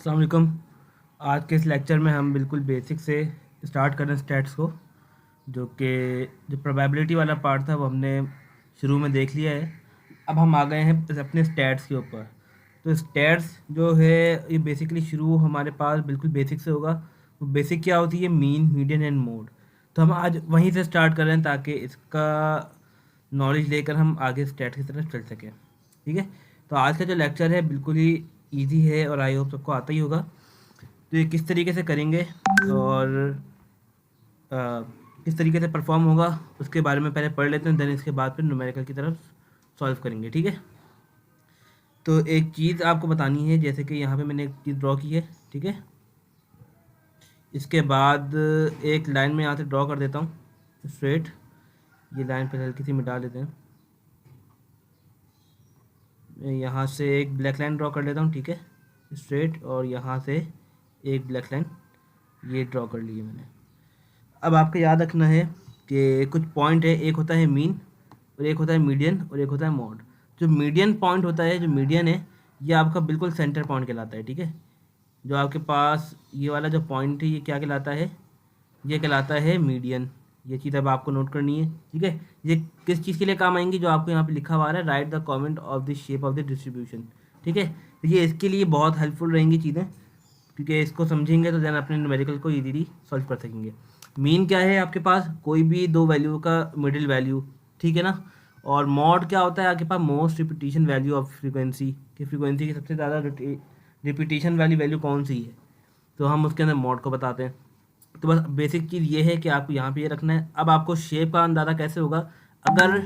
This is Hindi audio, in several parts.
अस्सलाम वालेकुम। आज के इस लेक्चर में हम बिल्कुल बेसिक से स्टार्ट कर रहे हैं स्टैट्स को, जो प्रोबेबिलिटी वाला पार्ट था वो हमने शुरू में देख लिया है। अब हम आ गए हैं अपने स्टैट्स के ऊपर। तो स्टैट्स जो है ये बेसिकली शुरू हमारे पास बिल्कुल बेसिक से होगा। वो बेसिक क्या होती है? Mean, median and mode. तो हम आज वहीं से स्टार्ट कर रहे हैं ताकि इसका नॉलेज लेकर हम आगे स्टैट्स की तरफ चल सकें। ठीक है। तो आज का जो लेक्चर है बिल्कुल ही इजी है और आई होप सबको आता ही होगा। तो ये किस तरीके से करेंगे और अ, किस तरीके से परफॉर्म होगा उसके बारे में पहले पढ़ लेते हैं, देन इसके बाद फिर न्यूमेरिकल की तरफ सॉल्व करेंगे। ठीक है। तो एक चीज़ आपको बतानी है, जैसे कि यहाँ पे मैंने एक चीज़ ड्रॉ की है। ठीक है। इसके बाद एक लाइन में यहाँ से ड्रॉ कर देता हूँ स्ट्रेट। ये लाइन पर हल्की सी मिटा लेते हैं। यहाँ से एक ब्लैक लाइन ड्रॉ कर लेता हूँ। ठीक है, स्ट्रेट। और यहाँ से एक ब्लैक लाइन ये ड्रॉ कर ली है मैंने। अब आपको याद रखना है कि कुछ पॉइंट है, एक होता है मीन और एक होता है मीडियन और एक होता है मॉड। जो मीडियन पॉइंट होता है, जो मीडियन है, ये आपका बिल्कुल सेंटर पॉइंट कहलाता है। ठीक है। जो आपके पास ये वाला जो पॉइंट है ये क्या कहलाता है? ये कहलाता है मीडियन। ये चीज़ अब आपको नोट करनी है। ठीक है। ये किस चीज़ के लिए काम आएंगी? जो आपको यहाँ पे लिखा हुआ है, right the comment of the shape of the distribution. ठीक है। तो ये इसके लिए बहुत हेल्पफुल रहेंगी चीज़ें, क्योंकि इसको समझेंगे तो देन अपने न्यूमेरिकल को इजीली सॉल्व कर सकेंगे। मीन क्या है? आपके पास कोई भी दो वैल्यू का मिडिल वैल्यू। ठीक है ना। और मॉड क्या होता है? आपके पास most repetition value of frequency, कि फ्रीक्वेंसी की सबसे ज़्यादा रिपीटिशन वाली वैल्यू कौन सी है, तो हम उसके अंदर मॉड को बताते हैं। तो बस बेसिक चीज़ ये है कि आपको यहाँ पे ये रखना है। अब आपको शेप का अंदाज़ा कैसे होगा? अगर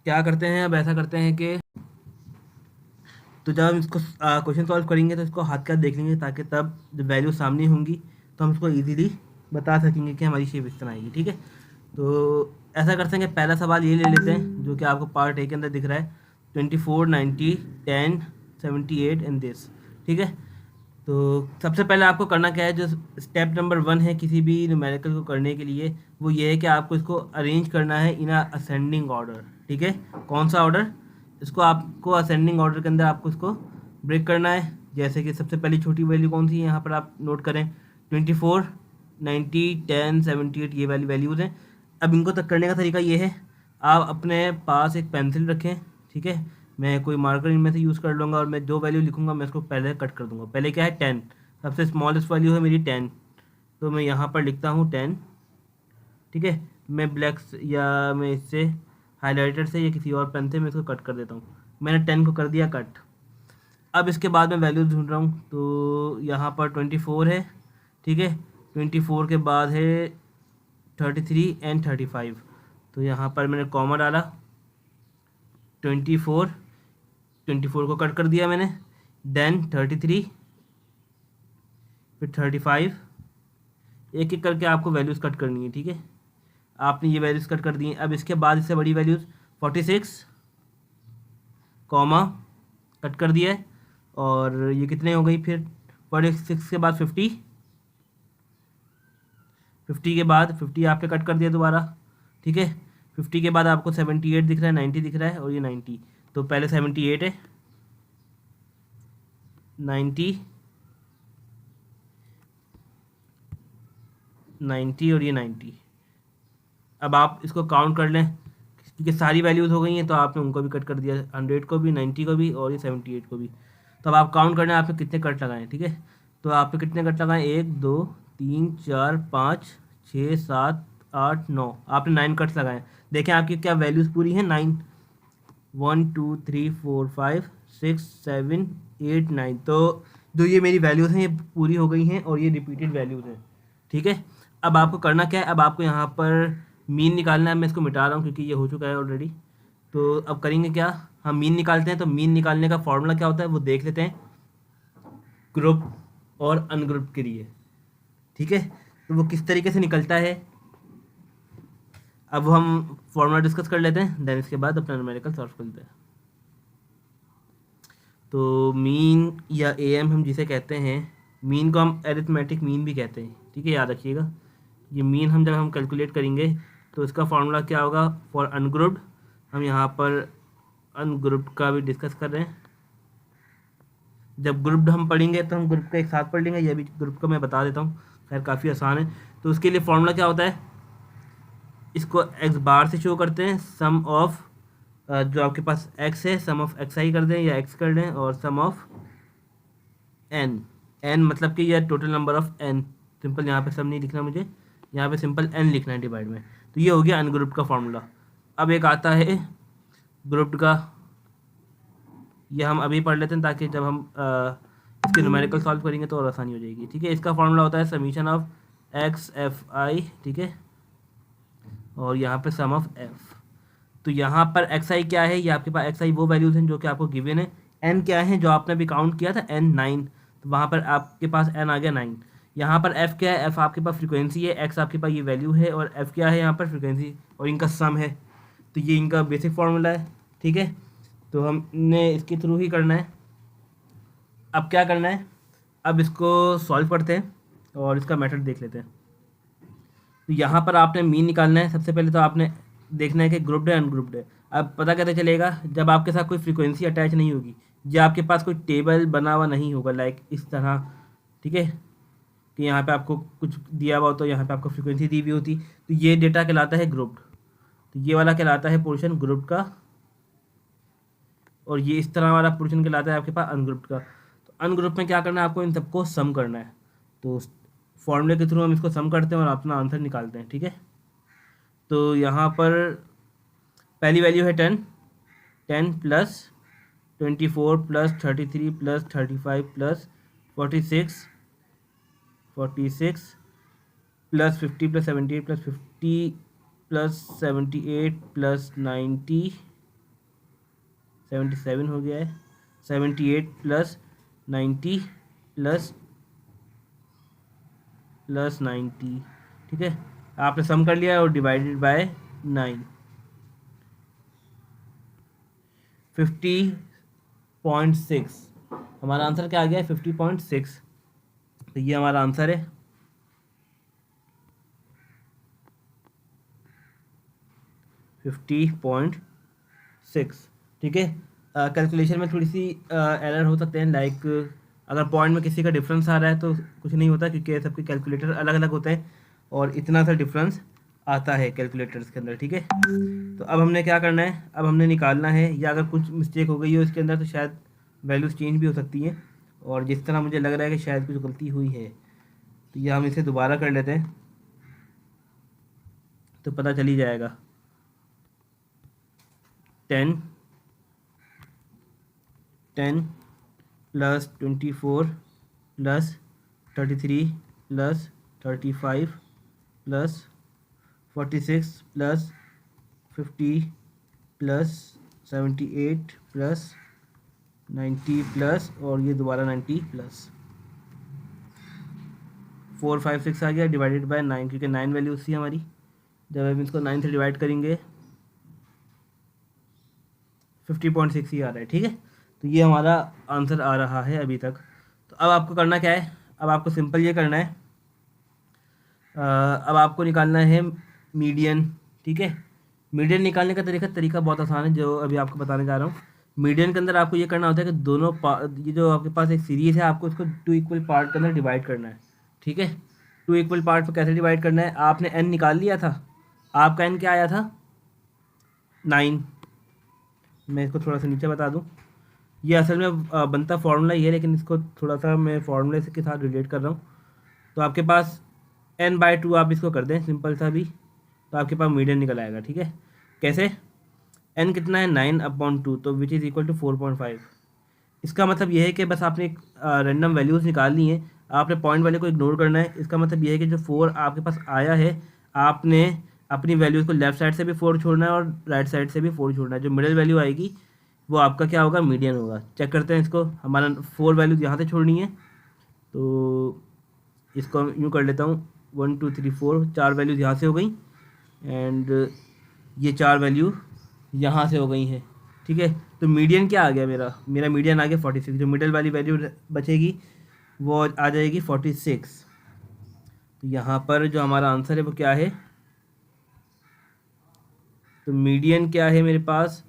क्या करते हैं, अब ऐसा करते हैं कि तो जब हम इसको क्वेश्चन सॉल्व करेंगे तो इसको हाथ का देख लेंगे, ताकि तब जब वैल्यू सामने होंगी तो हम इसको इजीली बता सकेंगे कि हमारी शेप इस तरह आएगी। ठीक है। तो ऐसा करते हैं कि पहला सवाल ये ले लेते हैं जो कि आपको पार्ट ए के अंदर दिख रहा है, 24, 90, 10, 78 एंड दिस। ठीक है। तो सबसे पहले आपको करना क्या है? जो स्टेप नंबर 1 है किसी भी न्यूमेरिकल को करने के लिए, वो ये है कि आपको इसको अरेंज करना है इन असेंडिंग ऑर्डर। ठीक है। कौन सा ऑर्डर? इसको आपको असेंडिंग ऑर्डर के अंदर आपको इसको ब्रेक करना है। जैसे कि सबसे पहली छोटी वैल्यू कौन सी है यहाँ पर आप नोट करें, 24, 90, 10, 78, ये वाली वैल्यूज़ हैं। अब इनको तक करने का तरीका ये है, आप अपने पास एक पेंसिल रखें। ठीक है। मैं कोई मार्कर इनमें से यूज़ कर लूँगा और मैं जो वैल्यू लिखूँगा मैं इसको पहले कट कर दूँगा। पहले क्या है? 10। सबसे स्मॉलेस्ट वैल्यू है मेरी 10, तो मैं यहाँ पर लिखता हूँ 10। ठीक है। मैं ब्लैक या मैं इससे हाईलाइटर से या किसी और पेन से मैं इसको कट कर देता हूँ। मैंने 10 को कर दिया कट। अब इसके बाद मैं वैल्यूज ढूंढ रहा हूँ, तो यहाँ पर 24 है। ठीक है। 24 के बाद है 33 एंड 35, तो यहाँ पर मैंने कॉमा डाला। 24, 24 को कट कर दिया मैंने, देन 33, फिर 35। एक एक करके आपको वैल्यूज़ कट करनी है। ठीक है। आपने ये वैल्यूज़ कट कर दी हैं। अब इसके बाद इससे बड़ी वैल्यूज़ 46, कॉमा कट कर दिया है। और ये कितने हो गई फिर? 46 के बाद 50, 50 के बाद 50 आपने कट कर दिया दोबारा। ठीक है। 50 के बाद आपको 78 दिख रहा है, 90 दिख रहा है और ये 90। तो पहले 78 है, 90, 90 और ये 90। अब आप इसको काउंट कर लें, क्योंकि सारी वैल्यूज़ हो गई हैं तो आपने उनको भी कट कर दिया, 100 को भी, 90 को भी और ये 78 को भी। तो अब आप काउंट करना है आपने कितने कट लगाए। ठीक है। तो आपने कितने कट लगाए? 1, 2, 3, 4, 5, 6, 7, 8, 9। आपने 9 कट्स लगाए। देखें आपकी क्या वैल्यूज़ पूरी हैं? 9, 1, 2, 3, 4, 5, 6, 7, 8, 9। तो जो ये मेरी वैल्यूज़ हैं ये पूरी हो गई हैं और ये रिपीटेड वैल्यूज़ हैं। ठीक है। अब आपको करना क्या है? अब आपको यहाँ पर मीन निकालना है। मैं इसको मिटा रहा हूँ क्योंकि ये हो चुका है ऑलरेडी। तो अब करेंगे क्या? हम मीन निकालते हैं। तो मीन निकालने का फॉर्मूला क्या होता है वो देख लेते हैं, ग्रुप और अनग्रुप के लिए। ठीक है। तो वो किस तरीके से निकलता है अब हम फॉर्मूला डिस्कस कर लेते हैं, देन इसके बाद अपना न्यूमेरिकल सॉल्व कर लेते हैं। तो मीन या एम हम जिसे कहते हैं, मीन को हम एरिथमेटिक मीन भी कहते हैं। ठीक है, याद रखिएगा। ये मीन जब हम कैलकुलेट करेंगे तो इसका फॉर्मूला क्या होगा फॉर अनग्रुप्ड। हम यहाँ पर अनग्रुप्ड का भी डिस्कस कर रहे हैं। जब ग्रुप हम पढ़ेंगे तो हम ग्रुप का एक साथ पढ़ लेंगे, ये भी ग्रुप का मैं बता देता हूँ, खैर काफ़ी आसान है। तो उसके लिए फॉर्मूला क्या होता है, इसको एक्स बार से शो करते हैं, सम ऑफ जो आपके पास एक्स है सम ऑफ एक्स आई कर दें या एक्स कर दें, और सम ऑफ एन, एन मतलब कि यह total number of N, simple यहाँ पे सब नहीं लिखना मुझे, यहाँ पे सिंपल एन लिखना है डिवाइड में। तो ये हो गया अनग्रुप्ड का फॉर्मूला। अब एक आता है ग्रुप्ड का, ये हम अभी पढ़ लेते हैं ताकि जब हम इसके न्यूमेरिकल सॉल्व करेंगे तो और आसानी हो जाएगी। ठीक है, इसका फॉर्मूला होता है summation of x F I, ठीक है, और यहाँ पे सम ऑफ एफ। तो यहाँ पर एक्स आई क्या है, ये आपके पास एक्स आई वो वैल्यूज हैं जो कि आपको गिवन है। एन क्या है, जो आपने अभी काउंट किया था एन 9, तो वहाँ पर आपके पास एन आ गया 9। यहाँ पर एफ क्या है, एफ आपके पास फ्रीक्वेंसी है, एक्स आपके पास ये वैल्यू है, और एफ क्या है यहाँ पर फ्रीक्वेंसी, और इनका सम है। तो ये इनका बेसिक फार्मूला है। ठीक है, तो हमने इसके थ्रू ही करना है। अब क्या करना है, अब इसको सॉल्व करते हैं और इसका मेथड देख लेते हैं। तो यहाँ पर आपने मीन निकालना है। सबसे पहले तो आपने देखना है कि ग्रुप्ड है अनग्रुप्ड है। अब पता कैसे चलेगा, जब आपके साथ कोई फ्रीक्वेंसी अटैच नहीं होगी, या आपके पास कोई टेबल बना हुआ नहीं होगा लाइक इस तरह, ठीक है, कि यहाँ पे आपको कुछ दिया हुआ हो तो यहाँ पे आपको फ्रीक्वेंसी दी हुई होती, तो ये डेटा कहलाता है ग्रुप्ड। तो ये वाला कहलाता है पोर्शन ग्रुप्ड का, और ये इस तरह वाला पोर्शन कहलाता है आपके पास अनग्रुप्ड का। तो अनग्रुप में क्या करना है, आपको इन सबको सम करना है। तो फॉर्मूले के थ्रू हम इसको सम करते हैं और अपना आंसर निकालते हैं। ठीक है, तो यहाँ पर पहली वैल्यू है 10, 10 plus 24 plus 33 plus 35 plus 46 46 plus 50 plus 78 plus 50 plus 78 plus 90 77 हो गया है, 78 प्लस 90 प्लस 90। ठीक है, आपने सम कर लिया और डिवाइडेड बाय 9, 50.6। हमारा आंसर क्या आ गया है, 50.6। तो ये हमारा आंसर है। $50.6। ठीक है, कैलकुलेशन में थोड़ी सी एरर हो सकते हैं, लाइक अगर पॉइंट में किसी का डिफरेंस आ रहा है तो कुछ नहीं होता, क्योंकि सबके कैलकुलेटर अलग अलग होते हैं और इतना सा डिफरेंस आता है कैलकुलेटर्स के अंदर। ठीक है, तो अब हमने क्या करना है, अब हमने निकालना है, या अगर कुछ मिस्टेक हो गई हो इसके अंदर तो शायद वैल्यूज़ चेंज भी हो सकती हैं, और जिस तरह मुझे लग रहा है कि शायद कुछ गलती हुई है, तो ये हम इसे दोबारा कर लेते हैं तो पता चल ही जाएगा। 10 plus 24 plus 33 plus 35 plus 46 plus 50 plus 78 plus 90 plus, और ये दोबारा 90 प्लस 456 आ गया, डिवाइडेड बाय 9, क्योंकि 9 वैल्यू थी हमारी। जब हम इसको 9 से डिवाइड करेंगे 50.6 ही आ रहा है। ठीक है, तो ये हमारा आंसर आ रहा है अभी तक। तो अब आपको करना क्या है, अब आपको सिंपल ये करना है, अब आपको निकालना है मीडियन। ठीक है, मीडियन निकालने का तरीका बहुत आसान है, जो अभी आपको बताने जा रहा हूँ। मीडियन के अंदर आपको ये करना होता है कि दोनों ये जो आपके पास एक सीरीज़ है, आपको इसको 2 इक्वल पार्ट के अंदर डिवाइड करना है। ठीक है, 2 इक्वल पार्ट पर कैसे डिवाइड करना है, आपने एन निकाल लिया था, आपका एन क्या आया था 9। मैं इसको थोड़ा सा नीचे बता दूं, ये असल में बनता फार्मूला ही है, लेकिन इसको थोड़ा सा मैं फार्मूले के साथ रिलेट कर रहा हूँ। तो आपके पास n/2 आप इसको कर दें सिंपल सा भी, तो आपके पास मीडियन निकल आएगा। ठीक है, कैसे, n कितना है 9/2, तो विच इज़ इक्वल टू 4.5। इसका मतलब ये है कि बस आपने एक रैंडम वैल्यूज़ निकाल ली हैं, आपने पॉइंट वाले को इग्नोर करना है। इसका मतलब ये है कि जो 4 आपके पास आया है, आपने अपनी वैल्यूज़ को लेफ्ट साइड से भी 4 छोड़ना है और राइट साइड से भी 4 छोड़ना है। जो मिडिल वैल्यू आएगी वो आपका क्या होगा, मीडियन होगा। चेक करते हैं इसको, हमारा 4 वैल्यूज़ यहाँ से छोड़नी है, तो इसको यूँ कर लेता हूँ 1 2 3 4, 4 वैल्यूज़ यहाँ से हो गई, एंड ये 4 वैल्यू यहाँ से हो गई हैं। ठीक है, तो मीडियन क्या आ गया, मेरा मीडियन आ गया 46। जो मिडिल वाली वैल्यू बचेगी वो आ जाएगी 46। तो यहाँ पर जो हमारा आंसर है वो क्या है, तो मीडियन क्या है मेरे पास,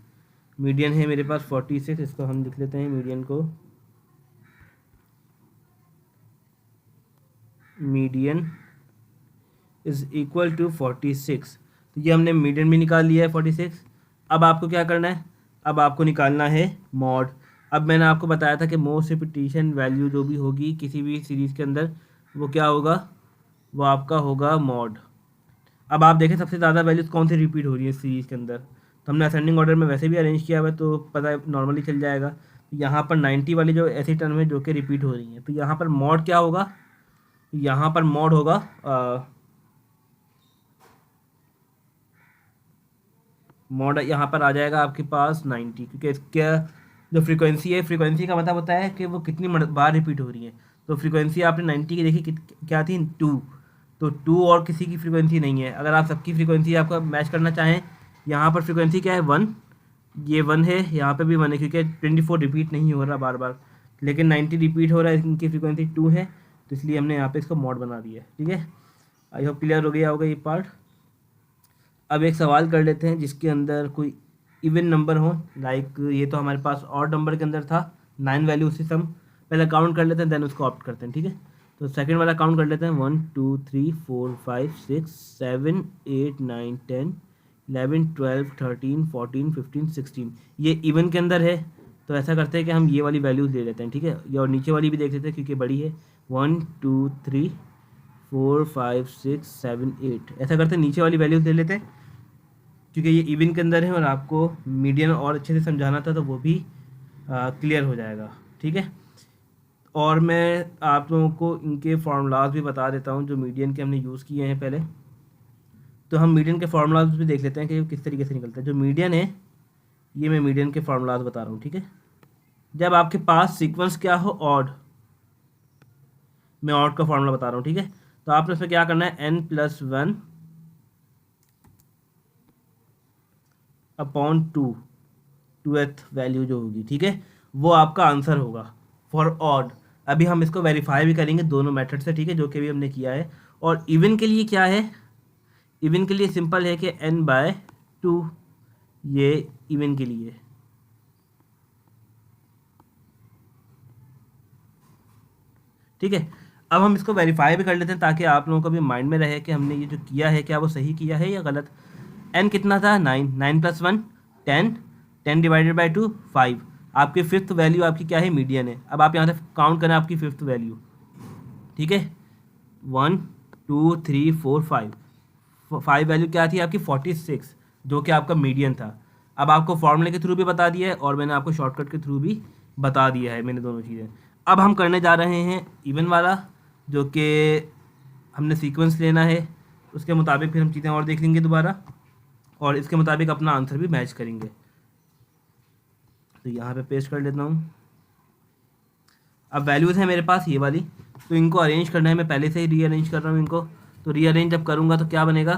मीडियन है मेरे पास 46। इसको हम लिख लेते हैं मीडियन को मीडियन इज इक्वल टू 46। तो ये हमने मीडियन भी निकाल लिया है 46। अब आपको क्या करना है, अब आपको निकालना है मॉड। अब मैंने आपको बताया था कि मोस्ट रिपीटिशन वैल्यू जो भी होगी किसी भी सीरीज़ के अंदर वो क्या होगा, वो आपका होगा मॉड। अब आप देखें सबसे ज़्यादा वैल्यूज कौन सी रिपीट हो रही है सीरीज़ के अंदर, तो हमने असेंडिंग ऑर्डर में वैसे भी अरेंज किया हुआ है तो पता है नॉर्मली चल जाएगा। यहाँ पर 90 वाली जो ऐसी टर्म है जो कि रिपीट हो रही है, तो यहाँ पर मॉड क्या होगा, यहाँ पर मॉड होगा मॉड यहाँ पर आ जाएगा आपके पास 90, क्योंकि इसका जो फ्रीक्वेंसी है, फ्रीक्वेंसी का मतलब होता है कि वो कितनी बार रिपीट हो रही है। तो फ्रीक्वेंसी आपने 90 की देखी क्या थी, 2। तो 2 और किसी की फ्रीक्वेंसी नहीं है। अगर आप सबकी फ्रीक्वेंसी आपका मैच करना चाहें, यहाँ पर फ्रीक्वेंसी क्या है 1, ये 1 है, यहाँ पे भी 1 है, क्योंकि 24 रिपीट नहीं हो रहा बार बार, लेकिन 90 रिपीट हो रहा है, इनकी फ्रीक्वेंसी 2 है, तो इसलिए हमने यहाँ पे इसको मॉड बना दिया है। ठीक है, आई होप क्लियर हो गया होगा ये पार्ट। अब एक सवाल कर लेते हैं जिसके अंदर कोई इवन नंबर हो, लाइक ये तो हमारे पास ऑड नंबर के अंदर था 9 वैल्यू से सम। पहले काउंट कर लेते हैं देन उसको ऑप्ट करते हैं। ठीक है, तो सेकंड वाला काउंट कर लेते हैं 1 2 3 4 5 6 7 8 9 10 11 12 13 14 15 16। ये इवन के अंदर है, तो ऐसा करते हैं कि हम ये वाली वैल्यूज ले लेते हैं। ठीक है, ये और नीचे वाली भी देख लेते हैं क्योंकि बड़ी है। 1 2 3 4 5 6 7 8, ऐसा करते हैं नीचे वाली वैल्यूज ले लेते हैं क्योंकि ये इवन के अंदर है और आपको मीडियन और अच्छे से समझाना था तो वो भी क्लियर हो जाएगा। ठीक है, और मैं आप लोगों को इनके फार्मूलाज भी बता देता हूँ जो मीडियन के हमने यूज़ किए हैं पहले। तो हम मीडियन के फार्मूलाज भी देख लेते हैं कि किस तरीके से निकलता है। जो मीडियन है, ये मैं मीडियन के फार्मूलाज बता रहा हूँ। ठीक है, जब आपके पास सीक्वेंस क्या हो ऑड, मैं ऑड का फार्मूला बता रहा हूँ। ठीक है, तो आपने उसमें क्या करना है, n+1 अपॉन 2th वैल्यू जो होगी, ठीक है, वो आपका आंसर होगा फॉर ऑड। अभी हम इसको वेरीफाई भी करेंगे दोनों मेथड से, ठीक है, जो कि भी हमने किया है। और इवन के लिए क्या है, इवन के लिए सिंपल है कि n/2, ये इवन के लिए। ठीक है, अब हम इसको वेरीफाई भी कर लेते हैं ताकि आप लोगों को भी माइंड में रहे कि हमने ये जो किया है क्या वो सही किया है या गलत। n कितना था, 9, 9+1 10, 10 डिवाइडेड बाई 2 5। आपकी फिफ्थ वैल्यू आपकी क्या है, मीडियन है। अब आप यहाँ से काउंट करें आपकी फिफ्थ वैल्यू। ठीक है, 1 2 3 4 5, 5 वैल्यू क्या थी आपकी 46, जो कि आपका मीडियन था। अब आपको फॉर्मूले के थ्रू भी बता दिया है और मैंने आपको शॉर्टकट के थ्रू भी बता दिया है, मैंने दोनों चीज़ें। अब हम करने जा रहे हैं इवन वाला, जो कि हमने सीक्वेंस लेना है, उसके मुताबिक फिर हम चीज़ें और देख लेंगे दोबारा और इसके मुताबिक अपना आंसर भी मैच करेंगे। तो यहाँ पे पेस्ट कर लेता हूँ। अब वैल्यूज़ हैं मेरे पास ये वाली, तो इनको अरेंज करना है, मैं पहले से ही रीअरेंज कर रहा हूँ इनको। तो रीअरेंज जब करूँगा तो क्या बनेगा,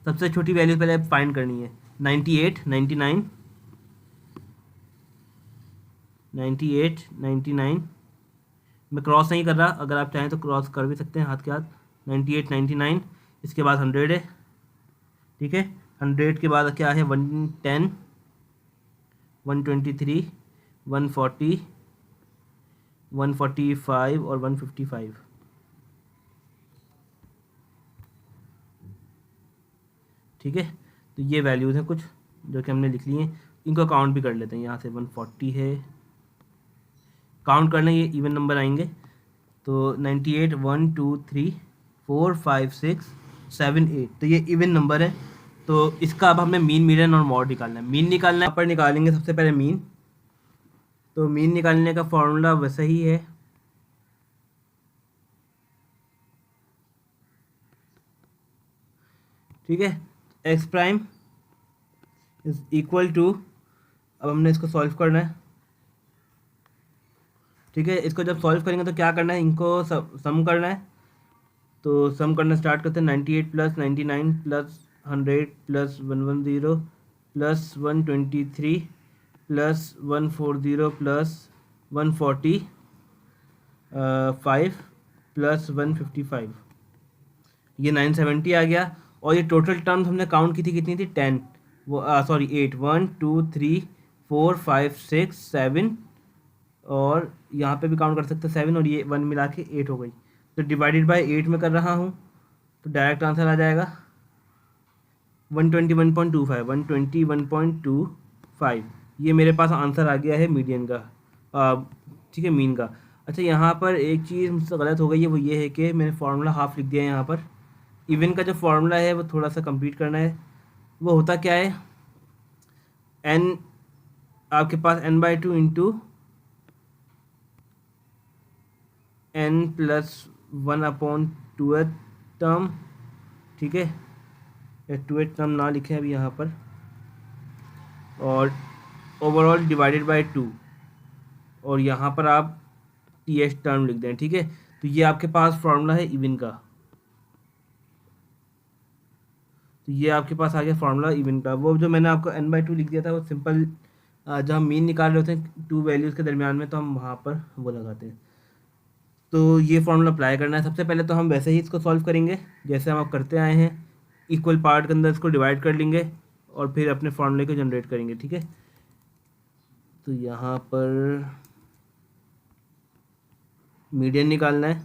सबसे छोटी वैल्यू पहले फाइंड करनी है, 98 99 98 99। मैं क्रॉस नहीं कर रहा, अगर आप चाहें तो क्रॉस कर भी सकते हैं हाथ के हाथ। 98 99, इसके बाद 100 है। ठीक है, 100 के बाद क्या है, 110 123 140 145 और 155। ठीक है, तो ये वैल्यूज़ हैं कुछ जो कि हमने लिख ली हैं, इनको काउंट भी कर लेते हैं। यहाँ से 140 है, काउंट करना, ये इवन नंबर आएंगे। तो 98 1 2 3 4 5 6 7 8, तो ये इवन नंबर है। तो इसका अब हमें मीन मीडियन और मॉड निकालना है। मीन निकालना है, पर निकालेंगे सबसे पहले मीन। तो मीन निकालने का फॉर्मूला वैसा ही है, ठीक है, X prime is equal to, अब हमने इसको सॉल्व करना है। ठीक है, इसको जब सॉल्व करेंगे तो क्या करना है, इनको सम करना है। तो सम करना स्टार्ट करते हैं, 98 + 99 + 100 + 110 + 123 + 140 + 140 5 + 155, ये 970 आ गया। और ये टोटल टर्म्स हमने काउंट की थी, कितनी थी, 10, वो सॉरी 8, 1 2 3 4 5 6 7, और यहाँ पे भी काउंट कर सकते हैं 7, और ये 1 मिला के 8 हो गई। तो डिवाइडेड बाय 8 में कर रहा हूँ, तो डायरेक्ट आंसर आ जाएगा 121.25, 121.25। ये मेरे पास आंसर आ गया है मीडियन का, ठीक है, मीन का। अच्छा, यहाँ पर एक चीज़ मुझसे गलत हो गई है, वो ये है कि मैंने फार्मूला हाफ लिख दिया है यहाँ पर। इवन का जो फार्मूला है वो थोड़ा सा कंप्लीट करना है। वो होता क्या है, एन आपके पास n/2 इंटू n+1/2th टर्म, ठीक है, या 2th टर्म ना लिखे अभी यहाँ पर, और ओवरऑल डिवाइडेड बाय 2, और यहाँ पर आप th टर्म लिख दें, ठीक है। तो ये आपके पास फार्मूला है इवन का। तो ये आपके पास आ गया फार्मूला इवन का। वो जो मैंने आपको n/2 लिख दिया था, वो सिंपल जब हम मीन निकाल रहे होते हैं टू वैल्यूज़ के दरमियान में, तो हम वहाँ पर वो लगाते हैं। तो ये फार्मूला अप्लाई करना है। सबसे पहले तो हम वैसे ही इसको सॉल्व करेंगे जैसे हम अब करते आए हैं, इक्वल पार्ट के अंदर इसको डिवाइड कर लेंगे और फिर अपने फार्मूले को जनरेट करेंगे, ठीक है। तो यहाँ पर मीडियन निकालना है,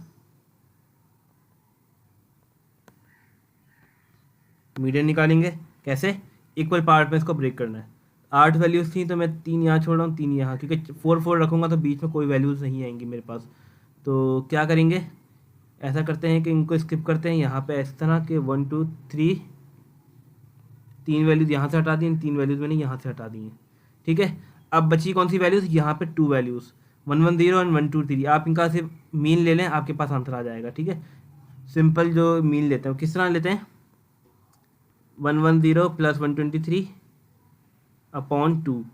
मीडियन निकालेंगे कैसे, इक्वल पार्ट में इसको ब्रेक करना है। 8 वैल्यूज़ थी तो मैं 3 यहाँ छोड़ रहा हूँ, 3 यहाँ, क्योंकि 4 रखूँगा तो बीच में कोई वैल्यूज़ नहीं आएंगी मेरे पास। तो क्या करेंगे, ऐसा करते हैं कि इनको स्किप करते हैं यहाँ पे इस तरह के 1 2 3, 3 वैल्यूज़ यहाँ से हटा दी, 3 वैल्यूज़ मैंने यहाँ से हटा दी हैं, ठीक है। अब बची कौन सी वैल्यूज़, यहाँ पे 2 वैल्यूज़ 110 और 123। आप इनका सिर्फ मीन ले लें, आपके पास आंसर आ जाएगा, ठीक है। सिंपल जो मीन लेते हैं किस तरह लेते हैं, 110 प्लस 123/2,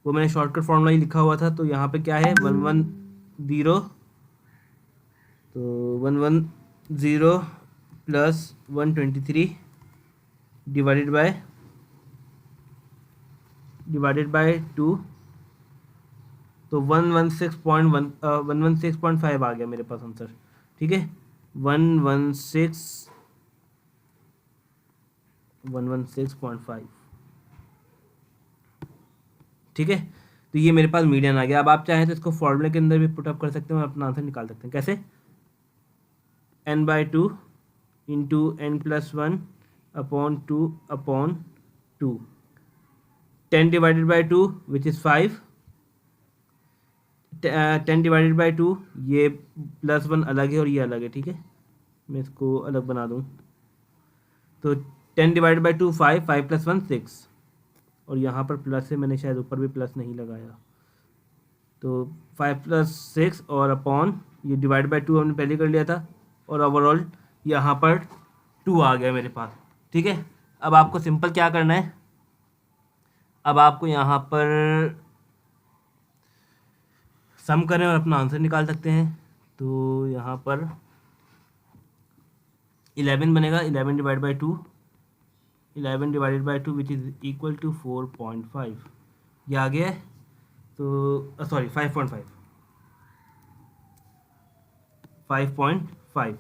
वो मैंने शॉर्टकट फॉर्मूला ही लिखा हुआ था। तो यहाँ पे क्या है 110, तो 110 प्लस 123 डिवाइडेड बाय 2, तो 116.5 आ गया मेरे पास आंसर, ठीक है। 116.5, ठीक है। तो ये मेरे पास मीडियन आ गया। अब आप चाहें तो इसको फॉर्मूले के अंदर भी पुटअप कर सकते हैं और अपना आंसर निकाल सकते हैं। कैसे, n/2 into n+1/2/2, 10 divided by 2 which is 5, 10 divided by 2, ये +1 अलग है और ये अलग है, ठीक है। मैं इसको अलग बना दूँ, तो 10 डिवाइडेड बाई 2 5, 5 + 1 6, और यहाँ पर प्लस है, मैंने शायद ऊपर भी प्लस नहीं लगाया, तो 5 + 6 और अपॉन ये डिवाइड बाई 2 हमने पहले कर लिया था, और ओवरऑल यहाँ पर 2 आ गया मेरे पास, ठीक है। अब आपको सिंपल क्या करना है, अब आपको यहाँ पर सम करें और अपना आंसर निकाल सकते हैं। तो यहाँ पर 11 बनेगा, 11 divide by 2, 11 divided by 2 which is equal to 4.5, ये आ गया है। तो सॉरी 5.5।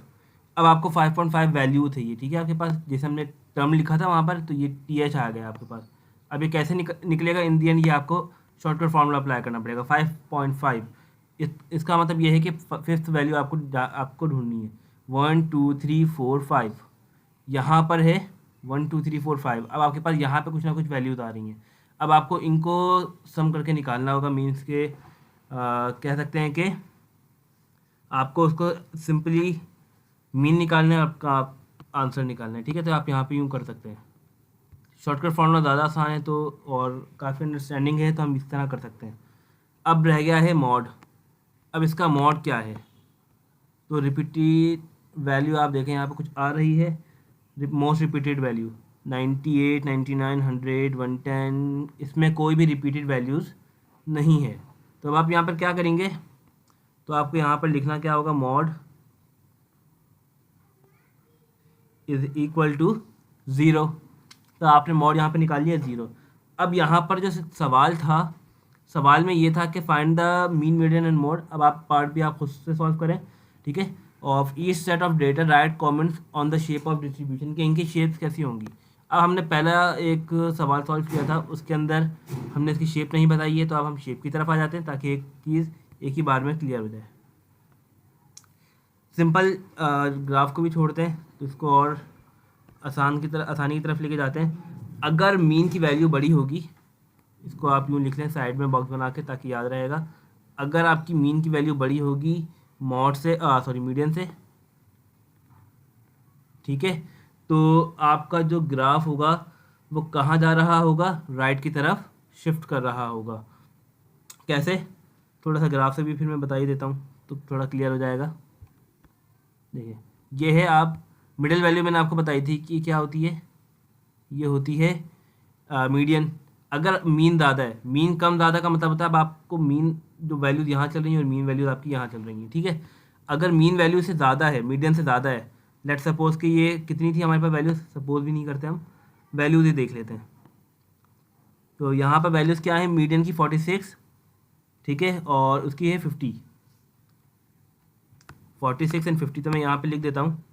अब आपको 5.5 वैल्यू चाहिए, ठीक है, आपके पास जैसे हमने टर्म लिखा था वहाँ पर, तो ये TH आ गया आपके पास। अब ये कैसे निकलेगा इन दी एंड, ये आपको शॉर्टकट फार्मूला अप्लाई करना पड़ेगा। 5.5 इसका मतलब ये है कि फिफ्थ वैल्यू आपको ढूंढनी है। 1 2 3 4 5 यहाँ पर है, 1 2 3 4 5। अब आपके पास यहाँ पे कुछ ना कुछ वैल्यूज आ रही हैं। अब आपको इनको सम करके निकालना होगा, मीन्स के कह सकते हैं कि आपको उसको सिंपली मीन निकालना है, आपका आंसर निकालना है, ठीक है। तो आप यहाँ पे यूँ कर सकते हैं, शॉर्टकट फॉर्मूला ज़्यादा आसान है तो और काफ़ी अंडरस्टैंडिंग है, तो हम इस तरह कर सकते हैं। अब रह गया है मॉड। अब इसका मॉड क्या है, तो रिपीटेड वैल्यू आप देखें यहाँ पे कुछ आ रही है, मोस्ट रिपीटेड वैल्यू 98 99 100 110, इसमें कोई भी रिपीटेड वैल्यूज़ नहीं है। तो अब आप यहाँ पर क्या करेंगे, तो आपको यहाँ पर लिखना क्या होगा, मॉड इज इक्वल टू 0। तो आपने मॉड यहाँ पे निकाल लिया 0। अब यहाँ पर जो सवाल था, सवाल में ये था कि find the mean median and mod. अब आप पार्ट भी आप खुद से सॉल्व करें, ठीक है। Of each set of data right comments on the shape of distribution, कि इनकी शेप्स कैसी होंगी। अब हमने पहला एक सवाल सॉल्व किया था, उसके अंदर हमने इसकी शेप नहीं बताई है, तो अब हम शेप की तरफ आ जाते हैं ताकि एक चीज़ एक ही बार में क्लियर हो जाए। सिंपल ग्राफ को भी छोड़ते हैं तो इसको और आसानी की तरफ लेके जाते हैं। अगर मीन की वैल्यू बड़ी होगी, इसको आप यूँ लिख लें साइड में बॉक्स बना के ताकि याद रहेगा। अगर आपकी मीन की वैल्यू बड़ी होगी मीडियन से, ठीक है, तो आपका जो ग्राफ होगा वो कहाँ जा रहा होगा, राइट की तरफ शिफ्ट कर रहा होगा। कैसे, थोड़ा सा ग्राफ से भी फिर मैं बता ही देता हूँ तो थोड़ा क्लियर हो जाएगा। देखिए ये है, आप मिडिल वैल्यू मैंने आपको बताई थी कि क्या होती है, ये होती है मीडियन। अगर मीन ज़्यादा है, मीन कम ज़्यादा का मतलब होता है अब आपको मीन जो वैल्यू यहाँ चल रही है और मीन वैल्यू आपकी यहाँ चल रही है, ठीक है। अगर मीन वैल्यू से ज़्यादा है, मीडियन से ज़्यादा है, लेट सपोज कि ये कितनी थी हमारे पास वैल्यू, सपोज भी नहीं करते हम, वैल्यूज ही देख लेते हैं। तो यहाँ पर वैल्यूज़ क्या है, मीडियन की 46, ठीक है, और उसकी है 50, 46 एंड 50, तो मैं यहाँ पे लिख देता हूँ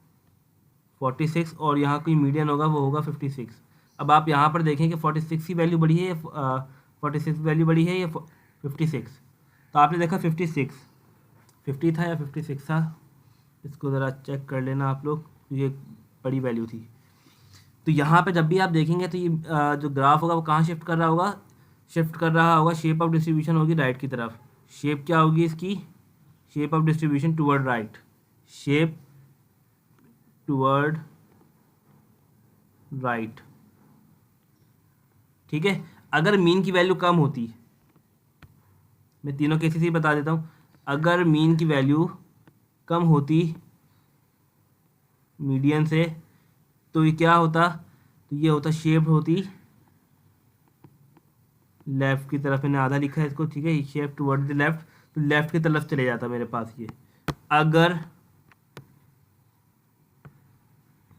46 और यहाँ कोई मीडियन होगा वो होगा 56। अब आप यहाँ पर देखें कि 46 की वैल्यू बड़ी है या 46 वैल्यू बड़ी है या 56, तो आपने देखा 50 था या 56 था, इसको ज़रा चेक कर लेना आप लोग, ये बड़ी वैल्यू थी। तो यहाँ पे जब भी आप देखेंगे तो ये जो ग्राफ होगा वो कहाँ शिफ्ट कर रहा होगा, शेप ऑफ डिस्ट्रीब्यूशन होगी राइट की तरफ। शेप क्या होगी इसकी, shape of distribution toward right, shape toward right, ठीक है। अगर मीन की वैल्यू कम होती, मैं तीनों केसेस ही बता देता हूँ, अगर मीन की वैल्यू कम होती मीडियन से तो ये क्या होता, तो ये होता शेप होती लेफ़्ट की तरफ, मैंने आधा लिखा है इसको, ठीक है, शेप टुवर्ड द लेफ़्ट, तो लेफ़्ट की तरफ चले जाता मेरे पास ये।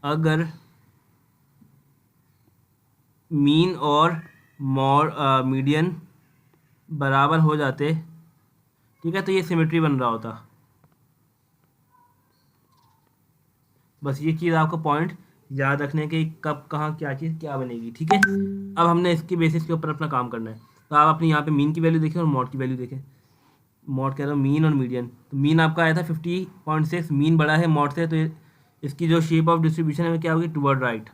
अगर मीन और मीडियन बराबर हो जाते, ठीक है, तो ये सिमेट्री बन रहा होता। बस ये चीज़ आपको पॉइंट याद रखने के, कब कहाँ क्या चीज़ क्या बनेगी, ठीक है। अब हमने इसके बेसिस के ऊपर अपना काम करना है, तो आप अपने यहाँ पे मीन की वैल्यू देखें और मॉड की वैल्यू देखें। मॉड कह रहा हूँ, मीन और मीडियन, तो मीन आपका आया था 50.6, मीन बड़ा है मॉड से, तो इसकी जो शेप ऑफ डिस्ट्रीब्यूशन है वो क्या होगी, टुवर्ड राइट।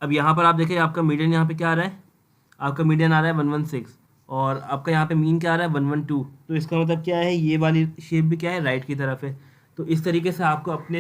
अब यहाँ पर आप देखें आपका मीडियन यहाँ पे क्या आ रहा है, आपका मीडियन आ रहा है 116 और आपका यहाँ पे मीन क्या आ रहा है 112, तो इसका मतलब क्या है, ये वाली शेप भी क्या है राइट की तरफ है। तो इस तरीके से आपको अपने